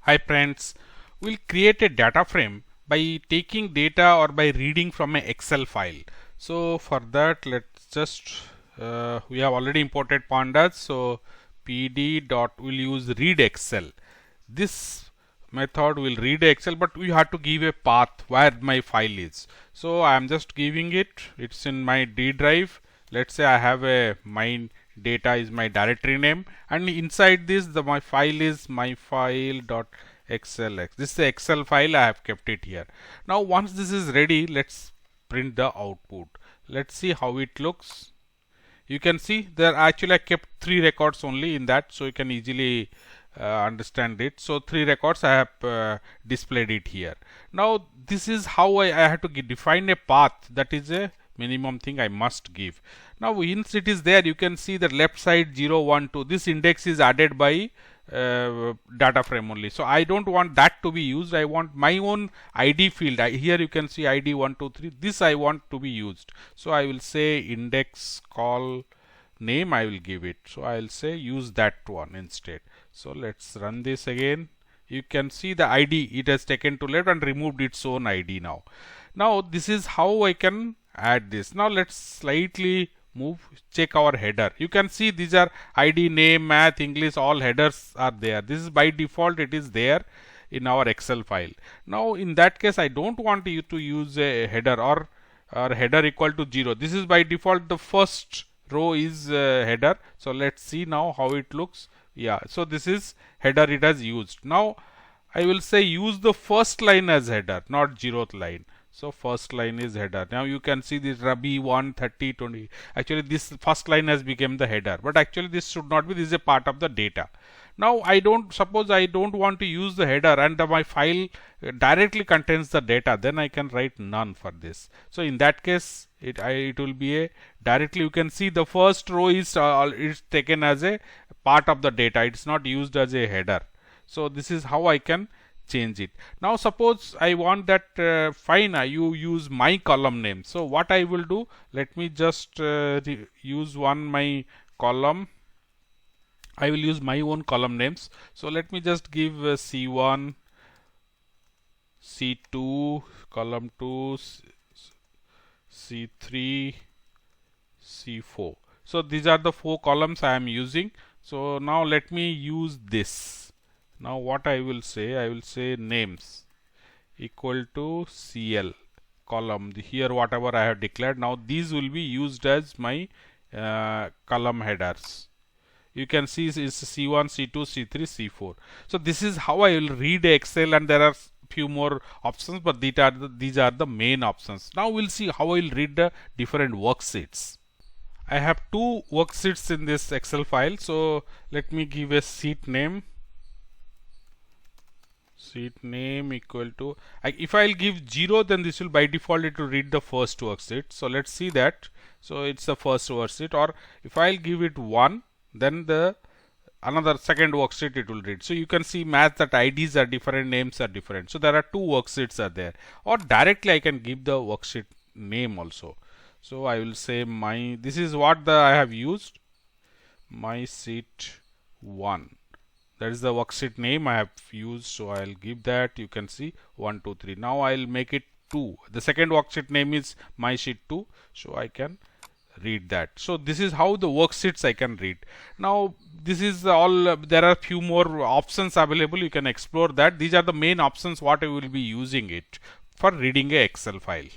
Hi friends, we'll create a data frame by taking data or by reading from an Excel file. So for that, let's just we have already imported pandas. So pd dot will use read Excel. This method will read Excel, but we have to give a path where my file is. So I am just giving it. It's in my D drive. Let's say I have a my data is my directory name, and inside this my file is my file dot xlx. This is the Excel file. I have kept it here. Now once this is ready, let's print the output. Let's see how it looks. You can see there actually I kept 3 records only in that, so you can easily understand it. So 3 records I have displayed it here. Now this is how I have to define a path. That is a minimum thing I must give. Now once it is there, you can see the left side 0 1 2, this index is added by data frame only. So I don't want that to be used. I want my own ID field. Here you can see ID 1 2 3. This I want to be used. So I will say index call name, I will give it. So I will say use that one instead. So let's run this again. You can see the ID, it has taken to left and removed its own ID now. Now this is how I can add this. Now let's slightly move, check our header. You can see these are ID, name, math, English, all headers are there. This is by default, it is there in our Excel file. Now in that case, I don't want you to use a header or header equal to 0. This is by default, the first row is header. So let's see now how it looks. Yeah, so this is header it has used. Now I will say use the first line as header, not 0th line. So first line is header. Now you can see this Rabi 1 30 20. Actually this first line has become the header, but actually this should not be. This is a part of the data. Now I don't suppose I don't want to use the header and my file directly contains the data. Then I can write none for this. So in that case it will be a directly. You can see the first row is taken as a part of the data. It's not used as a header. So this is how I can change it. Now suppose I want that fine you use my column name. So what I will do, let me just use my column. I will use my own column names. So let me just give C1, C2, column 2, C3, C4. So these are the 4 columns I am using. So now let me use this. Now what I will say names equal to CL column. Here whatever I have declared, now these will be used as my column headers. You can see is C1, C2, C3, C4. So this is how I will read Excel, and there are few more options, but these are the main options. Now we'll see how I will read the different worksheets. I have 2 worksheets in this Excel file. So let me give a sheet name. Sheet name equal to, if I'll give 0, then this will by default it will read the first worksheet. So let's see that. So it's the first worksheet, or if I'll give it 1, then the another second worksheet it will read. So you can see math that IDs are different, names are different. So there are 2 worksheets are there, or directly I can give the worksheet name also. So I will say this is what I have used, my sheet 1. That is the worksheet name I have used. So I'll give that. You can see 1 2 3. Now I'll make it 2. The second worksheet name is my sheet 2. So I can read that. So this is how the worksheets I can read. Now this is all. There are few more options available. You can explore that. These are the main options what I will be using it for reading a Excel file.